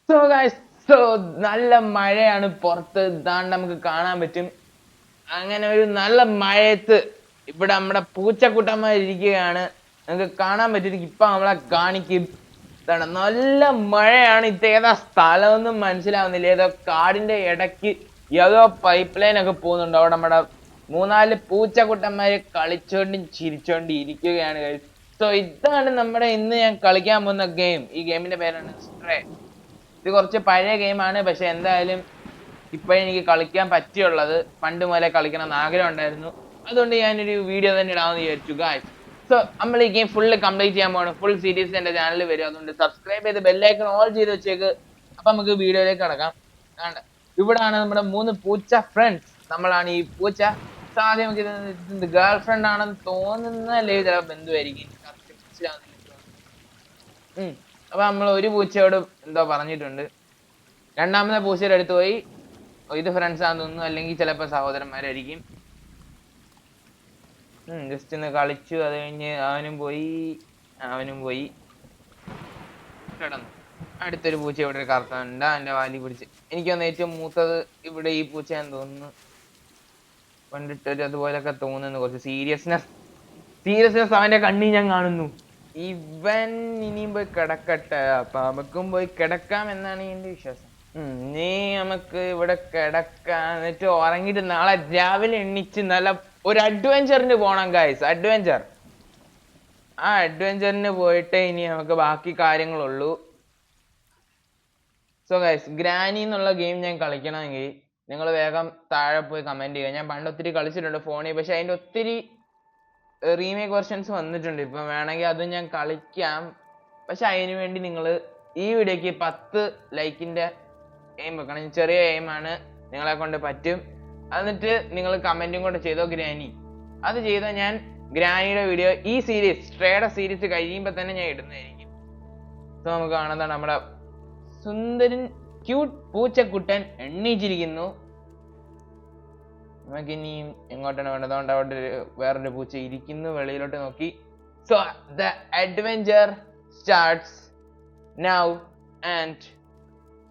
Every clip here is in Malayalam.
സോ ഗൈസ്, സോ നല്ല മഴയാണ് പുറത്ത്. ഇതാണ്ട് നമുക്ക് കാണാൻ പറ്റും. അങ്ങനെ ഒരു നല്ല മഴയത്ത് ഇവിടെ നമ്മുടെ പൂച്ചക്കുട്ടന്മാരിയ്ക്കുകയാണ്. നിങ്ങൾക്ക് കാണാൻ പറ്റും. ഇപ്പൊ നമ്മളെ കാണിക്കും. ഇതാണ് നല്ല മഴയാണ്. ഇത് ഏതാ സ്ഥലമൊന്നും മനസ്സിലാവുന്നില്ല. ഏതോ കാടിന്റെ ഇടയ്ക്ക് ഏതോ പൈപ്പ് ലൈൻ ഒക്കെ പോകുന്നുണ്ട്. അവിടെ നമ്മുടെ മൂന്നാല് പൂച്ചക്കുട്ടന്മാര് കളിച്ചോണ്ടും ചിരിച്ചോണ്ടും ഇരിക്കുകയാണ് ഗൈസ്. സോ ഇതാണ് നമ്മുടെ ഇന്ന് ഞാൻ കളിക്കാൻ പോകുന്ന ഗെയിം. ഈ ഗെയിമിന്റെ പേരാണ് സ്ട്രേ. ഇത് കുറച്ച് പഴയ ഗെയിമാണ്. പക്ഷെ എന്തായാലും ഇപ്പോഴെനിക്ക് കളിക്കാൻ പറ്റിയുള്ളത്. പണ്ട് മുതലേ കളിക്കണം എന്ന് ആഗ്രഹം ഉണ്ടായിരുന്നു. അതുകൊണ്ട് ഞാനൊരു വീഡിയോ തന്നെ ഇടാമെന്ന് വിചാരിച്ചു ഗായ്സ്. സോ നമ്മൾ ഈ ഗെയിം ഫുള്ള് കംപ്ലീറ്റ് ചെയ്യാൻ പോകണം. ഫുൾ സീരീസ് എന്റെ ചാനലിൽ വരും. അതുകൊണ്ട് സബ്സ്ക്രൈബ് ചെയ്ത് ബെല്ലൈക്കൺ ഓൾ ചെയ്ത് വെച്ചേക്ക്. അപ്പൊ നമുക്ക് വീഡിയോയിലേക്ക് കടക്കാം. ഇവിടാണ് നമ്മുടെ 3 പൂച്ച ഫ്രണ്ട്സ്. നമ്മളാണ് ഈ പൂച്ച. ആദ്യം നമുക്ക് ഗേൾ ഫ്രണ്ട് ആണെന്ന് തോന്നുന്നല്ലേ ചില ബന്ധുവായിരിക്കും. അപ്പൊ നമ്മൾ ഒരു പൂച്ചയോട് എന്തോ പറഞ്ഞിട്ടുണ്ട്. രണ്ടാമത്തെ പൂച്ചയുടെ അടുത്ത് പോയി ഇത് ഫ്രണ്ട്സ് ആണെന്ന് തോന്നുന്നു, അല്ലെങ്കിൽ ചിലപ്പോ സഹോദരന്മാരായിരിക്കും. ജസ്റ്റ് ഒന്ന് കളിച്ചു. അത് കഴിഞ്ഞ് അവനും പോയി കിടന്നു. അടുത്തൊരു പൂച്ച ഇവിടെ കറുത്തുണ്ട്. അവന്റെ വാലി പിടിച്ച്. എനിക്ക് തോന്നുന്നു ഏറ്റവും മൂത്തത് ഇവിടെ ഈ പൂച്ചയാന്ന് തോന്നുന്നു. കണ്ടിട്ടൊരു അതുപോലൊക്കെ തോന്നുന്നു. കുറച്ച് സീരിയസ്നെസ് അവന്റെ കണ്ണിൽ ഞാൻ കാണുന്നു. ഇവൻ ഇനിയും പോയി കിടക്കട്ടെ. അപ്പൊ നമുക്കും പോയി കിടക്കാം എന്നാണ് എന്റെ വിശ്വാസം. നീ നമുക്ക് ഇവിടെ കിടക്കാം. എന്നിട്ട് ഉറങ്ങിട്ട് നാളെ രാവിലെ എണ്ണിച്ച് നല്ല ഒരു അഡ്വഞ്ചറിന് പോണം ഗൈസ്. ആ അഡ്വഞ്ചറിന് പോയിട്ടേ ഇനി നമുക്ക് ബാക്കി കാര്യങ്ങളുള്ളൂ. സോ ഗൈസ്, ഗ്രാനി എന്നുള്ള ഗെയിം ഞാൻ കളിക്കണമെങ്കിൽ നിങ്ങൾ വേഗം താഴെ പോയി കമന്റ് ചെയ്യുക. ഞാൻ പണ്ട് ഒത്തിരി കളിച്ചിട്ടുണ്ട് ഫോണിൽ. പക്ഷെ അതിന്റെ ഒത്തിരി റീമേക്ക് വെർഷൻസ് വന്നിട്ടുണ്ട്. ഇപ്പം വേണമെങ്കിൽ അതും ഞാൻ കളിക്കാം. പക്ഷെ അതിനു വേണ്ടി നിങ്ങൾ ഈ വീഡിയോക്ക് 10 ലൈക്കിന്റെ എയിം വെക്കണം. ചെറിയ എയിമാണ്, നിങ്ങളെ കൊണ്ട് പറ്റും. എന്നിട്ട് നിങ്ങൾ കമന്റും കൂടെ ചെയ്തോ ഗ്രാനി. അത് ചെയ്താൽ ഞാൻ ഗ്രാനിയുടെ വീഡിയോ ഈ സീരീസ് സ്ട്രേയുടെ സീരീസ് കഴിയുമ്പോൾ തന്നെ ഞാൻ ഇടുന്നതായിരിക്കും. സോ നമുക്ക് കാണുന്നതാണ് നമ്മുടെ സുന്ദരൻ ക്യൂട്ട് പൂച്ചക്കുട്ടൻ എണ്ണീച്ചിരിക്കുന്നു. നമുക്ക് ഇനിയും എങ്ങോട്ടാണ് വേണ്ടത്? അതുകൊണ്ട് അവിടെ വേറൊരു പൂച്ച ഇരിക്കുന്നു. വെളിയിലോട്ട് നോക്കി. So the adventure starts now and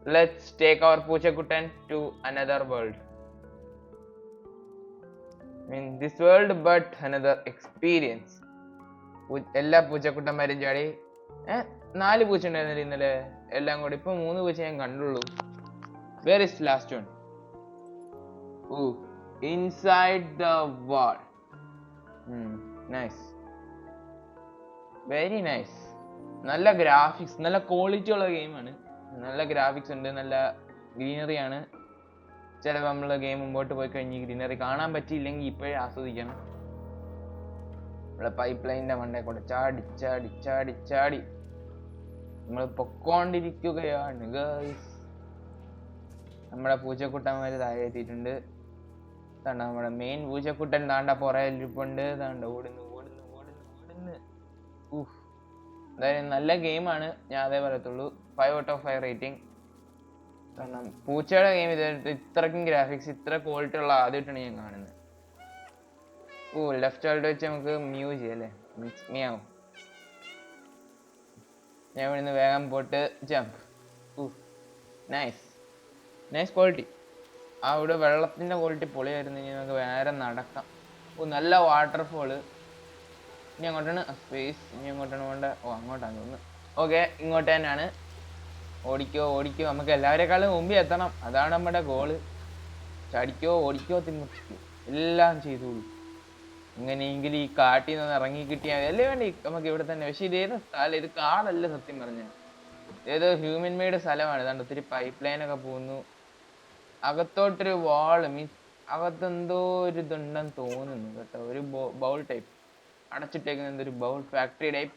let's take our പൂച്ചക്കുട്ടൻ to another world. I mean this world but another experience. എല്ലാ പൂച്ചക്കുട്ടന്മാരും ചാടി. 4 പൂച്ച ഉണ്ടായിരുന്നില്ല ഇന്നലെ എല്ലാം കൂടി. ഇപ്പൊ 3 പൂച്ച ഞാൻ കണ്ടുള്ളൂ. Where is last one? Oh, inside the wall. Nice, very nice. നല്ല ഗ്രാഫിക്സ്, നല്ല ക്വാളിറ്റി ഉള്ള ഗെയിമാണ്. നല്ല ഗ്രാഫിക്സ് ഉണ്ട്, നല്ല ഗ്രീനറി ആണ്. ചിലപ്പോൾ നമ്മൾ ഗെയിം മുമ്പോട്ട് പോയി കഴിഞ്ഞ് ഗ്രീനറി കാണാൻ പറ്റിയില്ലെങ്കിൽ ഇപ്പോഴേ ആസ്വദിക്കണം. നമ്മളെ പൈപ്പ് ലൈനിന്റെ മണ്ടേ കൂടെ ചാടി നമ്മൾ പൊക്കോണ്ടിരിക്കുകയാണ് ഗൈസ്. നമ്മുടെ പൂച്ചക്കുട്ടന്മാര് താഴെ എത്തിയിട്ടുണ്ട്. നമ്മുടെ മെയിൻ പൂച്ചക്കുട്ടൻ താണ്ട പുറയിലിരിപ്പുണ്ട്. താണ്ട ഓടുന്നു. എന്തായാലും നല്ല ഗെയിമാണ്, ഞാൻ അതേ പറയത്തുള്ളൂ. 5 out of 5 റേറ്റിംഗ്. കാരണം പൂച്ചയുടെ ഗെയിം ഇത്രയ്ക്കും ഗ്രാഫിക്സ് ഇത്ര ക്വാളിറ്റി ഉള്ള ആദ്യമായിട്ടാണ് ഞാൻ കാണുന്നത്. ലെഫ്റ്റ് സൈഡ് വെച്ച് നമുക്ക് മ്യൂ ചെയ്യാം അല്ലേ? മ്യാവും. ഞാൻ ഇവിടുന്ന് വേഗം പോട്ട് ജമ്പ്. Nice quality. അവിടെ വെള്ളത്തിന്റെ ക്വാളിറ്റി പൊളിയായിരുന്നു. ഇനി നമുക്ക് വേറെ നടക്കാം. നല്ല വാട്ടർഫോള്. ഇനി അങ്ങോട്ടാണ് സ്പേസ്. ഇനി അങ്ങോട്ടാണ് വേണ്ട. അങ്ങോട്ടാണ് തോന്നുന്നു. ഓക്കെ, ഇങ്ങോട്ട് തന്നെയാണ്. ഓടിക്കോ. നമുക്ക് എല്ലാവരെക്കാളും മുമ്പിൽ എത്തണം. അതാണ് നമ്മുടെ ഗോള്. ഓടിക്കോ തിന്നിക്കോ എല്ലാം ചെയ്തോളൂ. എങ്ങനെയെങ്കിലും ഈ കാട്ടിൽ നിന്ന് ഇറങ്ങി കിട്ടിയാൽ അല്ലേ വേണ്ടി നമുക്ക് ഇവിടെ തന്നെ. പക്ഷെ ഇതേത് സ്ഥലം? ഇത് കാടല്ല സത്യം പറഞ്ഞ. ഏതോ ഹ്യൂമൻ മെയ്ഡ് സ്ഥലമാണ്. ഇതാണ്ട് ഒത്തിരി പൈപ്പ് ലൈൻ ഒക്കെ പോകുന്നു. അകത്തോട്ടൊരു വാള്, മീൻസ് അകത്തെന്തോ ഒരു ഇതുണ്ടെന്ന് തോന്നുന്നു കേട്ടോ. ഒരു ബൗൾ ടൈപ്പ് അടച്ചിട്ടേക്കുന്ന എന്തൊരു ബൗൾ ഫാക്ടറി ടൈപ്പ്.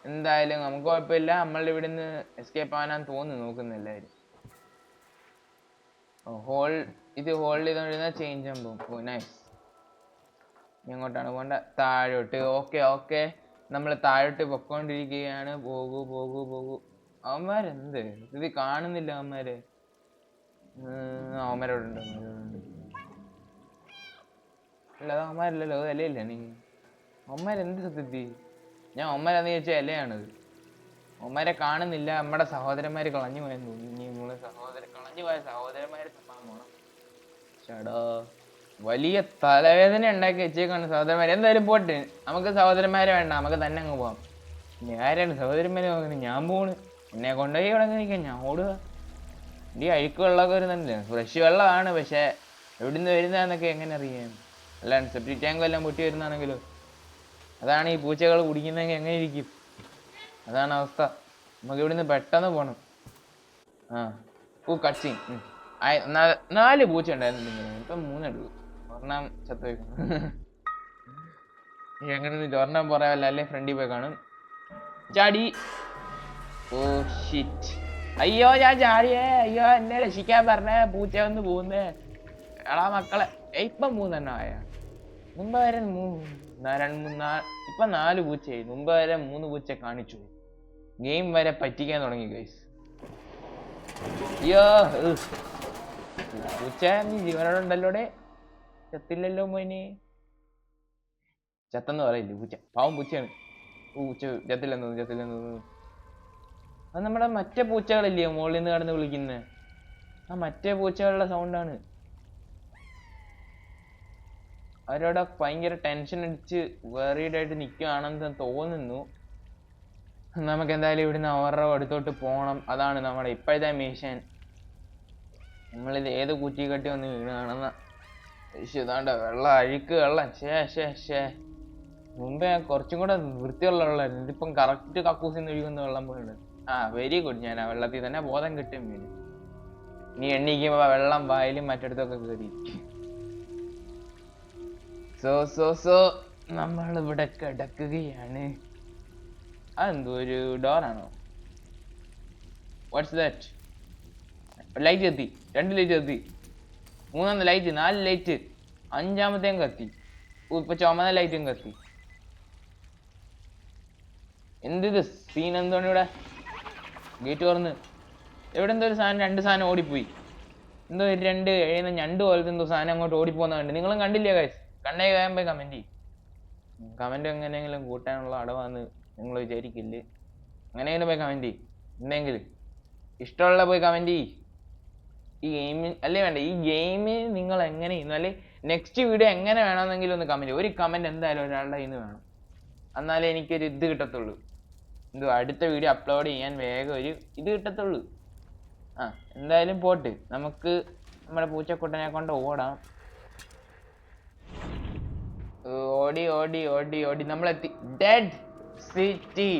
എന്തായാലും നമുക്ക് കുഴപ്പമില്ല. നമ്മളുടെ ഇവിടെ നിന്ന് എസ്കേപ്പ് ആവാനാന്ന് തോന്നുന്നു നോക്കുന്ന എല്ലാവരും. ഇത് ഹോൾഡ് ചെയ്തോണ്ടിരുന്ന ചേഞ്ച് ചെയ്യാൻ പോകും. നൈസ്. എങ്ങോട്ടാണ് പോകണ്ട? താഴോട്ട്. ഓക്കെ നമ്മൾ താഴോട്ട് പൊക്കോണ്ടിരിക്കുകയാണ്. പോകൂ. അവന്മാരെന്ത് ഇത് കാണുന്നില്ല? അവന്മാരോടുണ്ട്. അല്ലാതെ അവന്മാരല്ലല്ലോ. അല്ലേ നീ അവന്മാരെന്ത് സത്യത്തി? ഞാൻ അവന്മാരാന്ന് ചോദിച്ചാൽ അല്ലയാണിത്. അവന്മാരെ കാണുന്നില്ല. നമ്മുടെ സഹോദരന്മാര് കളഞ്ഞു പോയെന്ന് തോന്നുന്നു. ഇനി നമ്മള് കളഞ്ഞു പോയ സഹോദരന്മാരെ തപ്പാൻ പോണം. ചേടാ വലിയ തലവേദന ഉണ്ടാക്കി വെച്ചേക്കാണ് സഹോദരന്മാര്. എന്തായാലും പോട്ടെ, നമുക്ക് സഹോദരന്മാരെ വേണ്ട, നമുക്ക് തന്നെ അങ്ങ് പോവാം. ഇനി ആരാണ് സഹോദരന്മാരെ നോക്കുന്നത്? ഞാൻ പോണ്. എന്നെ കൊണ്ടുപോയി ഇവിടെ നിൽക്കാം, ഞാൻ ഓടുക. ഈ അഴുക്ക് വെള്ളമൊക്കെ വരുന്നുണ്ട്, ഫ്രഷ് വെള്ളമാണ്, പക്ഷെ എവിടുന്ന് വരുന്നതെന്നൊക്കെ എങ്ങനെ അറിയാം? അല്ലാണ്ട് സെപ്റ്റിക് ടാങ്ക് എല്ലാം പൊട്ടി വരുന്നതാണെങ്കിലോ? അതാണ് ഈ പൂച്ചകൾ കുടിക്കുന്നതെങ്കിൽ എങ്ങനെ ഇരിക്കും? അതാണ് അവസ്ഥ. നമുക്ക് ഇവിടുന്ന് പെട്ടെന്ന് പോണം. കച്ചിങ് 4 പൂച്ച ഉണ്ടായിരുന്നു, ഇപ്പൊ 3 എടുക്കും. ഒരെണ്ണം ചത്തു വയ്ക്കണം. എങ്ങനെ ഒരെണ്ണം പറയാമല്ല, അല്ലേ ഫ്രണ്ടിൽ പോയി കാണും. ചാടി. ഓ ഷിറ്റ്, അയ്യോ ഞാൻ ചാടിയേ, അയ്യോ എന്നെ രക്ഷിക്കാൻ പറഞ്ഞേ, പൂച്ച വന്ന് പോകുന്നേ. എടാ മക്കളെ, ഇപ്പൊ 3 ആയ. മുമ്പ് വരെ ഇപ്പൊ 4 പൂച്ചയായി. മുമ്പ് വരെ 3 പൂച്ച കാണിച്ചു. ഗെയിം വരെ പറ്റിക്കാൻ തുടങ്ങി ഗൈസ്. അയ്യോ പൂച്ച, നീ ജീവനോടെ ഉണ്ടല്ലോടെ? ചത്തില്ലല്ലോ മോനെ. ചത്തെന്ന് പറയില്ലേ പൂച്ച, പാവം പൂച്ചയാണ്. പൂച്ച ചത്തില്ലെന്ന്. അത് നമ്മുടെ മറ്റേ പൂച്ചകളില്ലയോ മുകളിൽ നിന്ന് കടന്ന് വിളിക്കുന്നത്? ആ മറ്റേ പൂച്ചകളുടെ സൗണ്ടാണ്. അവരോട് ഭയങ്കര ടെൻഷൻ അടിച്ച് വേറീഡായിട്ട് നിൽക്കുകയാണെന്ന് തോന്നുന്നു. നമുക്ക് എന്തായാലും ഇവിടുന്ന് അവരുടെ അടുത്തോട്ട് പോകണം. അതാണ് നമ്മുടെ ഇപ്പോഴത്തെ മിഷൻ. നമ്മളിത് ഏത് കുറ്റി കെട്ടി വന്ന് വീണാണെന്ന ഇതാണ്ട വെള്ളം, അഴുക്ക് വെള്ളം. ശേ മുമ്പേ കുറച്ചും കൂടെ വൃത്തിയുള്ള വെള്ളമായിരുന്നു. ഇതിപ്പം കറക്റ്റ് കക്കൂസിന്ന് ഒഴുകുന്ന വെള്ളം പോലുണ്ട്. Very good. ഞാൻ ആ വെള്ളത്തിൽ തന്നെ ബോധം കിട്ടും. ഇനി എണ്ണീക്കുമ്പോ വെള്ളം വായിലും മറ്റിടത്തൊക്കെ കയറി. സോ നമ്മളിവിടെ കിടക്കുകയാണ്. അതെന്തോ ഒരു ഡോറാണോ? What's that? ലൈറ്റ് കത്തി, 2 ലൈറ്റ് കത്തി, 3 ലൈറ്റ്, 4 ലൈറ്റ്, 5-മത്തെയും കത്തി. ഇപ്പൊ ചുമന്ന ലൈറ്റും കത്തി. എന്തിത് സീൻ? എന്താണ് ഇവിടെ? ഗേറ്റ് തുറന്ന് എവിടെ എന്തോ ഒരു സാധനം, 2 സാധനം ഓടിപ്പോയി. എന്തോ 2 എഴുന്ന ഞണ്ട് പോലത്തെ എന്തോ സാധനം അങ്ങോട്ട് ഓടിപ്പോകുന്ന കണ്ട്. നിങ്ങളും കണ്ടില്ലേ ഗൈസ്? കണ്ടേ വേഗം പോയി കമന്റ് ചെയ്യും. കമന്റ് എങ്ങനെയെങ്കിലും കൂട്ടാനുള്ള അടവാന്ന് നിങ്ങൾ വിചാരിക്കില്ലേ? അങ്ങനെയെങ്കിലും പോയി കമന്റ് ചെയ്യും. എന്തെങ്കിലും ഇഷ്ടമുള്ള പോയി കമന്റ് ചെയ്യും. ഈ ഗെയിമിൽ അല്ലേ വേണ്ട, ഈ ഗെയിമിൽ നിങ്ങൾ എങ്ങനെ അല്ലെ നെക്സ്റ്റ് വീഡിയോ എങ്ങനെ വേണമെന്നെങ്കിലും ഒന്ന് കമന്റ്. ഒരു കമന്റ് എന്തായാലും ഒരാളുടെ കയ്യിൽ നിന്ന് വേണം. എന്നാലേ എനിക്കൊരു ഇത് കിട്ടത്തുള്ളൂ. അടുത്ത വീഡിയോ അപ്ലോഡ് ചെയ്യാൻ വേഗം ഒരു ഇത് കിട്ടത്തുള്ളൂ. എന്തായാലും പോട്ട്, നമുക്ക് നമ്മുടെ പൂച്ചക്കുട്ടനെ കൊണ്ട് ഓടാം. ഓടി നമ്മളെത്തി. ഡെഡ് സിറ്റി,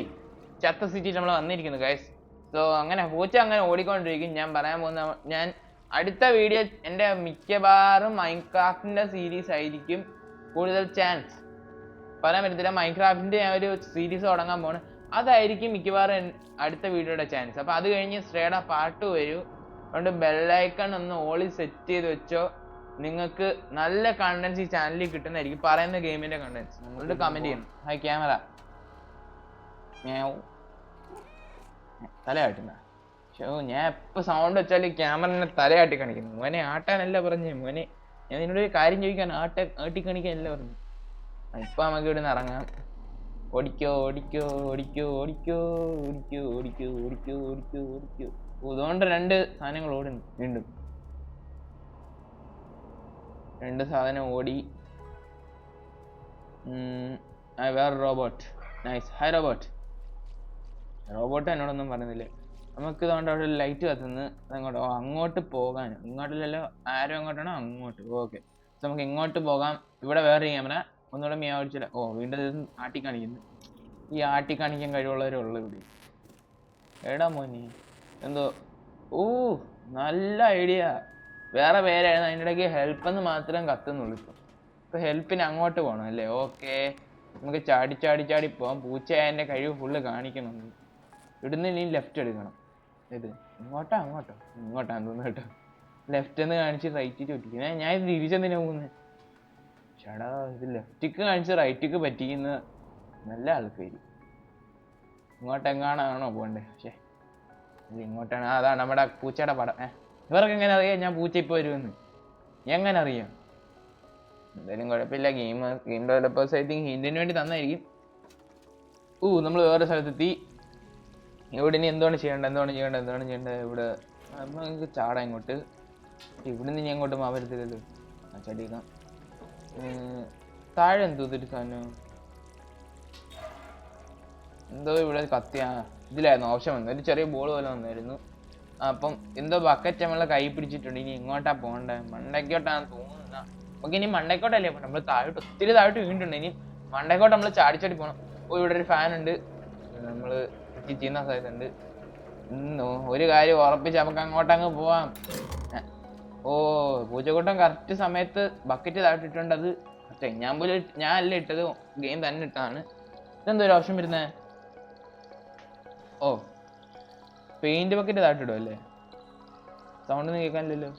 ചത്ത സിറ്റി നമ്മൾ വന്നിരിക്കുന്നു ഗൈസ്. സോ അങ്ങനെ പൂച്ച അങ്ങനെ ഓടിക്കൊണ്ടിരിക്കും. ഞാൻ പറയാൻ പോകുന്ന, ഞാൻ അടുത്ത വീഡിയോ എൻ്റെ മിക്കവാറും മൈൻക്രാഫ്റ്റിന്റെ സീരീസ് ആയിരിക്കും കൂടുതൽ ചാൻസ്. പറയാൻ പറ്റത്തില്ല. മൈൻക്രാഫ്റ്റിന്റെ ഞാൻ ഒരു സീരീസ് തുടങ്ങാൻ പോണ്. അതായിരിക്കും മിക്കവാറും അടുത്ത വീഡിയോയുടെ ചാൻസ്. അപ്പൊ അത് കഴിഞ്ഞ് സ്ട്രേയുടെ പാർട്ട് വരും. അതുകൊണ്ട് ബെല്ലൈക്കൺ ഒന്ന് ഓളി സെറ്റ് ചെയ്ത് വെച്ചോ. നിങ്ങൾക്ക് നല്ല കണ്ടന്റ്സ് ഈ ചാനലിൽ കിട്ടുന്നതായിരിക്കും. പറയുന്ന ഗെയിമിന്റെ കണ്ടന്റ്സ് നിങ്ങളുടെ കമന്റ് ചെയ്യണം. ഹായ് ക്യാമറ തലയാട്ടുന്ന ഞാൻ എപ്പോൾ സൗണ്ട് വെച്ചാൽ ക്യാമറ തലയാട്ടി കാണിക്കുന്നു. മോനെ ആട്ടാനല്ല പറഞ്ഞു. മോനെ ഞാൻ നിന്നോട് ഒരു കാര്യം ചോദിക്കാൻ ആട്ടി കാണിക്കാനല്ല പറഞ്ഞു. ഇപ്പൊ നമുക്ക് ഇവിടെ നിന്ന് ഇറങ്ങാം. ഓടിക്കോ. അതുകൊണ്ട് 2 സാധനങ്ങൾ ഓടുന്നു. വീണ്ടും 2 സാധനം ഓടി. വേറെ റോബോട്ട്. നൈസ്. ഹായ് റോബോട്ട് എന്നോടൊന്നും പറഞ്ഞില്ലേ. നമുക്ക് ഇതുകൊണ്ട് അവിടെ ലൈറ്റ് കത്തുന്നു. അതങ്ങോട്ടോ അങ്ങോട്ട് പോകാൻ. ഇങ്ങോട്ടില്ലല്ലോ, ആരും അങ്ങോട്ടാണോ? അങ്ങോട്ട്. ഓക്കെ, നമുക്ക് ഇങ്ങോട്ട് പോകാം. ഇവിടെ വേറെ ക്യാമറ ഒന്നുകൂടെ മിയാടിച്ചില്ല. വീണ്ടും ആട്ടിക്കാണിക്കുന്നു. ഈ ആട്ടിക്കാണിക്കാൻ കഴിവുള്ളവരേ ഉള്ളു ഇവിടെ. എടാ മോനി എന്തോ നല്ല ഐഡിയ. വേറെ പേരായിരുന്നു, അതിൻ്റെ ഇടയ്ക്ക് ഹെൽപ്പ് എന്ന് മാത്രം കത്തുന്നുള്ളൂ. ഇപ്പൊ ഹെൽപ്പിന് അങ്ങോട്ട് പോകണം അല്ലേ? ഓക്കെ, നമുക്ക് ചാടി പോവാം. പൂച്ചയായതിൻ്റെ കഴിവ് ഫുള്ള് കാണിക്കണം. ഇവിടുന്ന് ഇനി ലെഫ്റ്റ് എടുക്കണം. അങ്ങോട്ടാന്ന് തോന്നുന്നു കേട്ടോ. ലെഫ്റ്റ് എന്ന് കാണിച്ച് റൈറ്റ് ചുറ്റിക്കുന്നത്. ഞാൻ ഇത് തിരിച്ചെന്തിനാ പോകുന്നത്? ചേടാ, ഇത് ലെഫ്റ്റിക്ക് കാണിച്ച് റൈറ്റിക്ക് പറ്റിക്കുന്ന നല്ല ആൾക്കാര്. ഇങ്ങോട്ടെങ്ങാണാണോ പോകണ്ടേ? പക്ഷേ ഇങ്ങോട്ടാണ്. അതാണ് നമ്മുടെ പൂച്ചയുടെ പടം. ഇവർക്ക് എങ്ങനെ അറിയാം ഞാൻ പൂച്ച ഇപ്പൊ വരുമെന്ന്? എങ്ങനെ അറിയാം? എന്തായാലും കുഴപ്പമില്ല. ഗെയിം ഡെവലപ്പേഴ്സ് ഐ തിങ്ക് ഹിന്റിന് വേണ്ടി തന്നായിരിക്കും. നമ്മൾ വേറെ സ്ഥലത്തെത്തി. ഇവിടെ ഇനി എന്താണ് ചെയ്യേണ്ടത് ഇവിടെ നമുക്ക് ചാടാ ഇങ്ങോട്ട്. ഇവിടുന്ന് ഇനി അങ്ങോട്ട് മാവരത്തില്ലല്ലോ. ചടിക്കാം. താഴെ എന്തോ ഇതൊരു സാധനം എന്തോ ഇവിടെ കത്തിയാ ഇതിലായിരുന്നു ഓപ്ഷൻ വന്നത്. ഒരു ചെറിയ ബോൾ പോലെ വന്നായിരുന്നു. അപ്പം എന്തോ ബക്കറ്റ് നമ്മളെ കൈ പിടിച്ചിട്ടുണ്ട്. ഇനി എങ്ങോട്ടാ പോകണ്ടേ? മണ്ടയ്ക്കോട്ടാണ് തോന്നുന്നത്. നമുക്ക് ഇനി മണ്ടയ്ക്കോട്ടല്ലേ നമ്മൾ താഴോട്ട് ഒത്തിരി താഴോട്ട് വീണിട്ടുണ്ട്. ഇനി മണ്ടയ്ക്കോട്ട് നമ്മൾ ചാടിച്ചാടി പോകണം. ഓ ഇവിടെ ഒരു ഫാൻ ഉണ്ട്. നമ്മൾ ചെയ്യുന്ന സ്ഥലത്തുണ്ട്. ഒരു കാര്യം ഉറപ്പിച്ച് നമുക്ക് അങ്ങോട്ടങ്ങ് പോവാം. ഓ പൂച്ചക്കൂട്ടം കറക്റ്റ് സമയത്ത് ബക്കറ്റ് താഴ്ത്തിട്ടുണ്ട്. അത് ഞാൻ അല്ല ഇട്ടത്, ഗെയിം തന്നെ ഇട്ടതാണ്. ഇതെന്തോ ഒരു ഓപ്ഷൻ വരുന്നേ? ഓ പെയിന്റ് ബക്കറ്റ് താഴ്ത്തിടും അല്ലേ? സൗണ്ട് ഒന്നും കേൾക്കാനില്ലല്ലോ.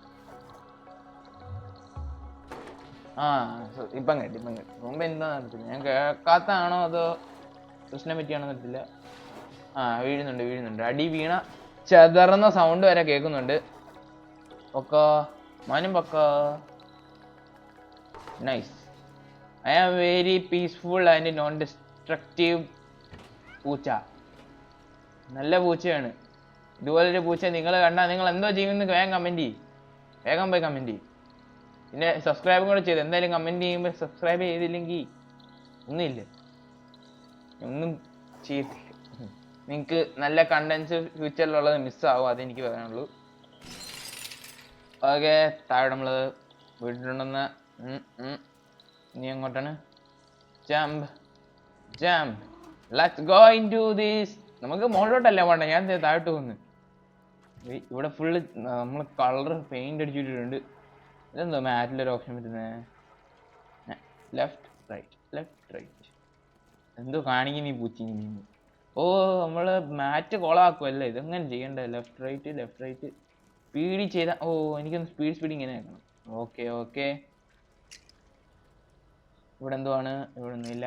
ആ ഇപ്പം കേട്ടി. മുമ്പ് എന്താ നടത്തില്ല, ഞാൻ കേൾക്കാത്തതാണോ അതോ പ്രശ്നം പറ്റിയാണോ നടത്തില്ല. ആ വീഴുന്നുണ്ട്. അടി വീണ ചെതറുന്ന സൗണ്ട് വരെ കേൾക്കുന്നുണ്ട്. പൊക്കോ മാനും പൊക്കോ. Nice. I am very peaceful and non destructive പൂച്ച. നല്ല പൂച്ചയാണ്. ഇതുപോലൊരു പൂച്ച നിങ്ങൾ കണ്ടാൽ നിങ്ങൾ എന്തോ ചെയ്യുമെന്ന് വേഗം പോയി കമൻറ്റ് ചെയ്യും. പിന്നെ സബ്സ്ക്രൈബും കൂടെ ചെയ്ത് എന്തായാലും കമൻറ്റ് ചെയ്യുമ്പോൾ സബ്സ്ക്രൈബ് ചെയ്തില്ലെങ്കിൽ ഒന്നും ചെയ്യത്തില്ല. നിങ്ങൾക്ക് നല്ല കണ്ടൻസ് ഫ്യൂച്ചറിലുള്ളത് മിസ്സാവും, അതെനിക്ക് പറയാനുള്ളൂ. ഓക്കെ താഴെ നമ്മൾ വീട്ടിലുണ്ടെന്ന്. ഇനി എങ്ങോട്ടാണ്? Jump let's go into this. നമുക്ക് മുകളിലോട്ടല്ല വേണ്ട, ഞാൻ താഴോട്ട് പോകുന്നു. ഇവിടെ ഫുള്ള് നമ്മൾ കളർ പെയിന്റ് അടിച്ചിട്ടുണ്ട്. ഇതെന്തോ മാറ്റിലൊരു ഓപ്ഷൻ വരുന്നത്? ലെഫ്റ്റ് റൈറ്റ് എന്തോ കാണിക്കുന്ന ഈ പൂച്ചി. ഓ നമ്മള് മാറ്റ് കൊളാക്കുമല്ലേ? ഇതെങ്ങനെ ചെയ്യണ്ടേ? ലെഫ്റ്റ് റൈറ്റ് സ്പീഡിൽ ചെയ്താൽ. ഓ എനിക്കൊന്ന് സ്പീഡ് ഇങ്ങനെ ആക്കണം. ഓക്കെ ഇവിടെ എന്തുവാണ്? ഇവിടെ ഒന്നുമില്ല.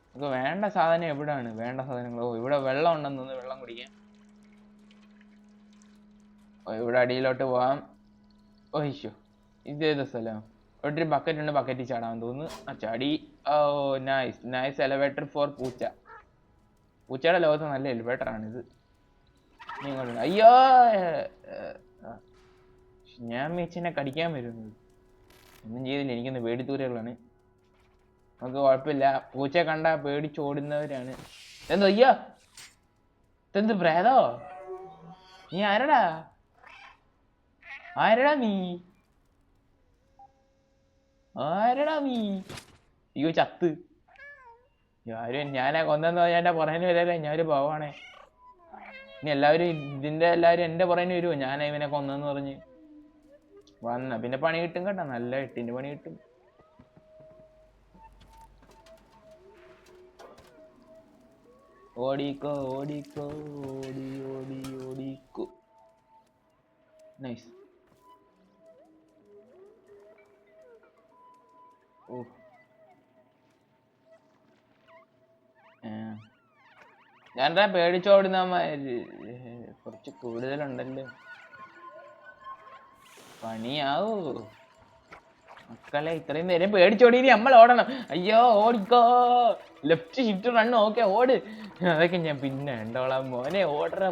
നമുക്ക് വേണ്ട സാധനം എവിടെയാണ്? വേണ്ട സാധനങ്ങൾ. ഓ ഇവിടെ വെള്ളം ഉണ്ടെന്ന് തോന്നുന്നു, വെള്ളം കുടിക്കാം. ഓ ഇവിടെ അടിയിലോട്ട് പോവാം. ഓയ്യോ ഇതേത് സ്ഥലം? ഇവിടെ ഒരു ബക്കറ്റ് ഉണ്ട്, ബക്കറ്റിൽ ചാടാൻ തോന്നുന്നു. ആ ചാടി. ഓ നൈസ് എലവേറ്റർ ഫോർ പൂച്ച. പൂച്ചയുടെ ലോകത്ത് നല്ല എലിവേറ്റർ ആണ് ഇത്. അയ്യോ ഞാൻ മേച്ചിനെ കടിക്കാൻ വരുന്നത്. ഒന്നും ചെയ്തില്ല, എനിക്കൊന്ന് പേടിത്തൂരകളാണ്. നമുക്ക് കുഴപ്പമില്ല, പൂച്ചയെ കണ്ടാ പേടിച്ചോടുന്നവരാണ്. എന്തോ അയ്യോ ഇതെന്ത് പ്രേതോ? നീ ആരടാ നീ? അയ്യോ ചത്ത്. ഞാനാ കൊന്നെന്ന് ഞാൻ പറയുന്ന വരല്ലേ, ഞാനൊരു പാവാണേ. ഇനി എല്ലാവരും എന്റെ പറയുന്ന വരുമോ ഞാൻ ഇവനെ കൊന്നെന്ന് പറഞ്ഞ് വന്ന? പിന്നെ പണി കിട്ടും കേട്ടോ, നല്ല 8ന്റെ പണി കിട്ടും. ഓടിക്കോ നൈസ്. ഓ ഞാൻ പേടിച്ചോടുന്ന കുറച്ച് കൂടുതലുണ്ടല്ലോ. പണിയാവൂ മക്കളെ, ഇത്രയും നേരം പേടിച്ചോടി നമ്മൾ ഓടണം. അയ്യോ ഓടിക്കോ, ലെഫ്റ്റ് ഷിഫ്റ്റ് റണ്ണ്. ഓക്കെ ഓട്. അതൊക്കെ ഞാൻ പിന്നെ ഉണ്ടോളാം. മോനെ ഓടറ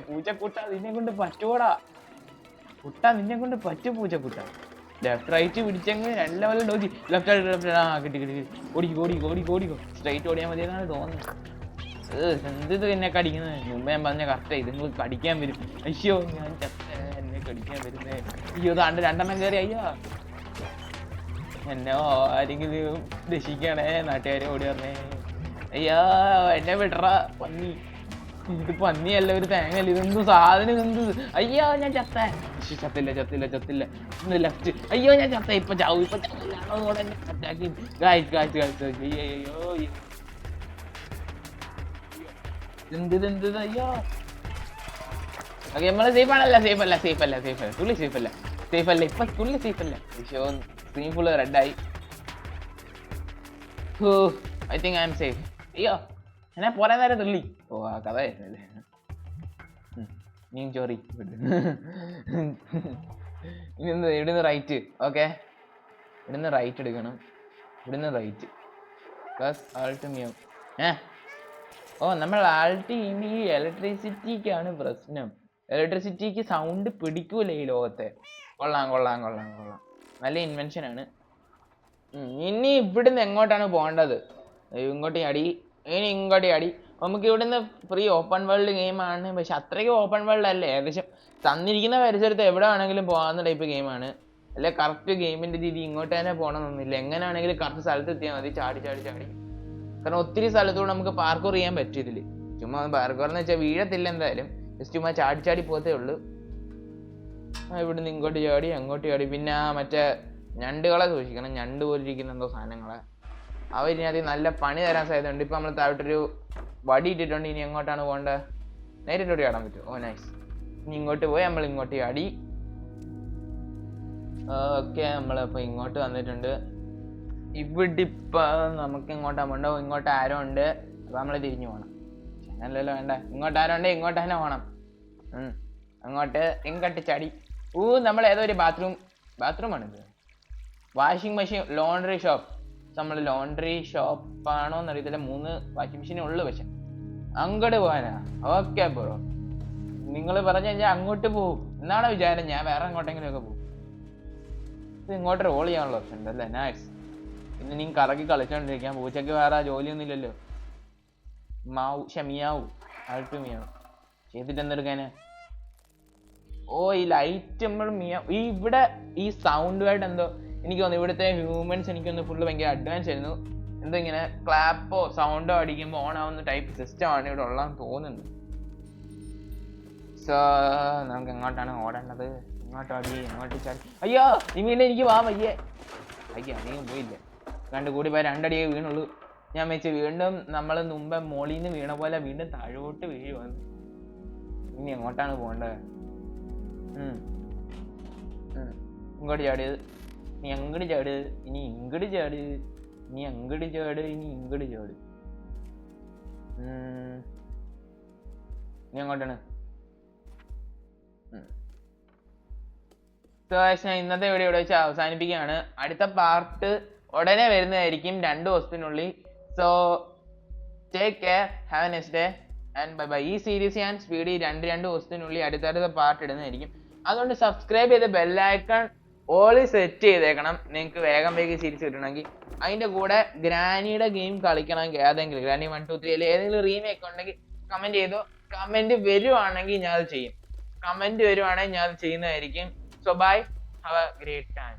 പൂച്ചക്കുട്ട, നിന്നെ കൊണ്ട് പറ്റൂടാ കുട്ട, നിന്നെ കൊണ്ട് പറ്റും പൂച്ചക്കുട്ട. ലെഫ്റ്റ് റൈറ്റ് പിടിച്ചെങ്കിൽ 2 ലെവൽ ഡോജി. ലെഫ്റ്റ് ആ കിട്ടി. ഓടിക്കോ സ്ട്രൈറ്റ് ഓടിയാൽ മതി എന്നാണ് തോന്നുന്നത്. എന്ത് എന്നെ കടിക്കുന്നത്? മുമ്പ് ഞാൻ പറഞ്ഞ കറക്റ്റ് ഇത് നിങ്ങൾ കടിക്കാൻ വരും. അയ്യോ ഞാൻ എന്നെ കടിക്കാൻ വരുന്നേ. അയ്യോ താണ്ട് 2 കയറി. അയ്യോ എന്നെ ആരെങ്കിലും രക്ഷിക്കണേ, നാട്ടുകാരെ ഓടി പറഞ്ഞേ. അയ്യോ എന്നെ വിടറ പന്നി. ഇത് പന്നിയല്ല, ഒരു തേങ്ങല്ല. ഇതൊന്നും സാധനം എന്ത്? അയ്യോ ഞാൻ ചത്തില്ല. ഇന്ന് ലെഫ്റ്റ്. അയ്യോ ഞാൻ ചത്ത. ഇപ്പൊ ചാവും. അയ്യോ എന്ത് അയ്യോ. ഓക്കെ നമ്മള് സേഫ് അല്ല. തുള്ളി സേഫ് അല്ല. ഇപ്പൊ തുള്ളി സേഫ് അല്ല. സ്ക്രീൻ ഫുള്ള് റെഡായി. I think I am safe. അയ്യോ എന്നെ പോരാ നേരം തുള്ളി. ഓ ആ കഥ ആയിരുന്നല്ലേ. നീ ചോറി ഇവിടുന്ന് റൈറ്റ്. ഓക്കെ ഇവിടുന്ന് റൈറ്റ് എടുക്കണം. ഇവിടുന്ന് റൈറ്റ്. ഓ നമ്മൾ ആൾട്ട് ചെയ്യുമ്പോൾ ഈ ഇലക്ട്രിസിറ്റിക്കാണ് പ്രശ്നം. ഇലക്ട്രിസിറ്റിക്ക് സൗണ്ട് പിടിക്കൂല ഈ ലോകത്തെ. കൊള്ളാം കൊള്ളാം കൊള്ളാം കൊള്ളാം, നല്ല ഇൻവെൻഷൻ ആണ്. ഇനി ഇവിടുന്ന് എങ്ങോട്ടാണ് പോകേണ്ടത്? ഇങ്ങോട്ട് ചാടി, ഇനി ഇങ്ങോട്ട് ചാടി. നമുക്ക് ഇവിടുന്ന് ഫ്രീ ഓപ്പൺ വേൾഡ് ഗെയിമാണ്, പക്ഷെ അത്രയ്ക്ക് ഓപ്പൺ വേൾഡ് അല്ലേ. ഏകദേശം തന്നിരിക്കുന്ന പരിസരത്ത് എവിടെ വേണമെങ്കിലും പോകാവുന്ന ടൈപ്പ് ഗെയിമാണ്. അല്ലെ കറക്റ്റ് ഗെയിമിന്റെ രീതി ഇങ്ങോട്ട് തന്നെ പോകണമെന്നൊന്നുമില്ല. എങ്ങനെയാണെങ്കിലും കറക്റ്റ് സ്ഥലത്ത് എത്തിയാൽ മതി, ചാടി ചാടി ചാടി. കാരണം ഒത്തിരി സ്ഥലത്തൂടെ നമുക്ക് പാർക്കൂർ ചെയ്യാൻ പറ്റും ഇതില്. ചുമ്മാ പാർക്കൂർ എന്ന് വെച്ചാൽ വീഴത്തില്ല എന്തായാലും, ജസ്റ്റ് ചുമ്മാ ചാടി ചാടി പോകത്തേ ഉള്ളൂ. ഇവിടുന്ന് ഇങ്ങോട്ട് ചാടി അങ്ങോട്ട് ചാടി. പിന്നെ മറ്റേ ഞണ്ടുകളെ സൂക്ഷിക്കണം, ഞണ്ട് പോലിരിക്കുന്ന എന്തോ സാധനങ്ങളെ, അവരിനകത്ത് നല്ല പണി തരാൻ സാധ്യതയുണ്ട്. ഇപ്പൊ നമ്മൾ താഴോട്ടൊരു വടി ഇട്ടിട്ടുണ്ട്. ഇനി എങ്ങോട്ടാണ് പോകേണ്ടത്? നേരിട്ടോട്ട് ചാടാൻ പറ്റും. ഓ നൈസ്. ഇനി ഇങ്ങോട്ട് പോയി നമ്മൾ ഇങ്ങോട്ട് ചാടി. ഓക്കെ, നമ്മളിപ്പോ ഇങ്ങോട്ട് വന്നിട്ടുണ്ട്. ഇവിടെ ഇപ്പൊ നമുക്ക് ഇങ്ങോട്ടാ പോകണ്ടോ? ഇങ്ങോട്ട് ആരോ ഉണ്ട്, അപ്പൊ നമ്മള് തിരിഞ്ഞു പോകണം. അല്ലല്ലോ വേണ്ട, ഇങ്ങോട്ട് ആരോ ഉണ്ട്, ഇങ്ങോട്ട് തന്നെ പോകണം. ഇങ്ങോട്ട് ചാടി. നമ്മൾ ഏതോ ഒരു ബാത്റൂമാണിത്. Washing machine, laundry shop. നമ്മൾ ലോണ്ടറി ഷോപ്പാണോ എന്നറിയത്തില്ല. 3 വാഷിംഗ് മെഷീനേ ഉള്ളു. പക്ഷെ അങ്ങോട്ട് പോകാനാ? ഓക്കെ ബ്രോ, നിങ്ങൾ പറഞ്ഞു കഴിഞ്ഞാൽ അങ്ങോട്ട് പോകും എന്നാണോ വിചാരം? ഞാൻ വേറെ എങ്ങോട്ടെങ്കിലും ഒക്കെ പോകും. ഇത് ഇങ്ങോട്ട് റോൾ ചെയ്യാനുള്ള ഓപ്ഷൻ ഉണ്ട് അല്ലേ? നൈസ്. പിന്നെ നീ കറക്കി കളിച്ചോണ്ടിരിക്കാൻ. പൂച്ചക്ക് വേറെ ജോലിയൊന്നും ഇല്ലല്ലോ. മിയാവൂ ആൾട്ട് മിയാവും ചെയ്തിട്ട് എന്തെടുക്കാന്? ഓ ഈ ലൈറ്റ് നമ്മൾ ഈ ഇവിടെ ഈ സൗണ്ടുമായിട്ട് എന്തോ എനിക്ക് തോന്നുന്നു ഇവിടുത്തെ ഹ്യൂമൻസ് എനിക്കൊന്ന് ഫുള്ള് ഭയങ്കര അഡ്വാൻസ് ആയിരുന്നു. എന്തോ ഇങ്ങനെ ക്ലാപ്പോ സൗണ്ടോ അടിക്കുമ്പോൾ ഓൺ ആവുന്ന ടൈപ്പ് സിസ്റ്റം ആണ് ഇവിടെ ഉള്ളതെന്ന് തോന്നുന്നു. സോ നമുക്ക് എങ്ങോട്ടാണ് ഓടേണ്ടത്? ഇങ്ങോട്ട് അടി, ഇങ്ങോട്ട് ചാടി. അയ്യോ ഈ വീണ്ടും എനിക്ക് വാ വയ്യേ. അയ്യോ അധികം പോയില്ല, കണ്ട് കൂടി പോയി 2 അടിയേ വീണുള്ളൂ. ഞാൻ വെച്ച് വീണ്ടും നമ്മൾ മുമ്പേ മോളിൽ നിന്ന് വീണ പോലെ വീണ്ടും താഴോട്ട് വീഴുവാണ്. ഇനി എങ്ങോട്ടാണ് പോകേണ്ടത്? ഇങ്ങോട്ട് ചാടിയത്, നീ അങ്ങോട്ട് ചാട്, ഇനി ഇങ്ങോട്ട് ചാട്, നീ അങ്ങോട്ട് ചാട്, ഇനി ഇങ്ങോട്ട് ചാട്. നീ അങ്ങോട്ടാണ്. ഞാൻ ഇന്നത്തെ വീഡിയോ ഇവിടെ വെച്ച് അവസാനിപ്പിക്കുകയാണ്. അടുത്ത പാർട്ട് ഉടനെ വരുന്നതായിരിക്കും 2 ദിവസത്തിനുള്ളിൽ. So take care, have A nice day and bye bye. ഈ സീരീസ് ഞാൻ സ്പീഡിൽ 2 ദിവസത്തിനുള്ളിൽ അടുത്തടുത്ത പാർട്ട് ഇടുന്നതായിരിക്കും. അതുകൊണ്ട് സബ്സ്ക്രൈബ് ചെയ്ത് ബെല്ലൈക്കൺ ഓളി സെറ്റ് ചെയ്തേക്കണം, നിങ്ങൾക്ക് വേഗം സീരീസ് കിട്ടണമെങ്കിൽ. അതിൻ്റെ കൂടെ ഗ്രാനിയുടെ ഗെയിം കളിക്കണമെങ്കിൽ ഏതെങ്കിലും ഗ്രാനി 1, 2, 3 ഏതെങ്കിലും റീമേക്ക് ഉണ്ടെങ്കിൽ കമൻറ്റ് ചെയ്തോ. കമൻറ്റ് വരുവാണെങ്കിൽ ഞാൻ അത് ചെയ്യും. കമൻറ്റ് വരുവാണെങ്കിൽ ഞാൻ അത് ചെയ്യുന്നതായിരിക്കും. So bye, have a great time.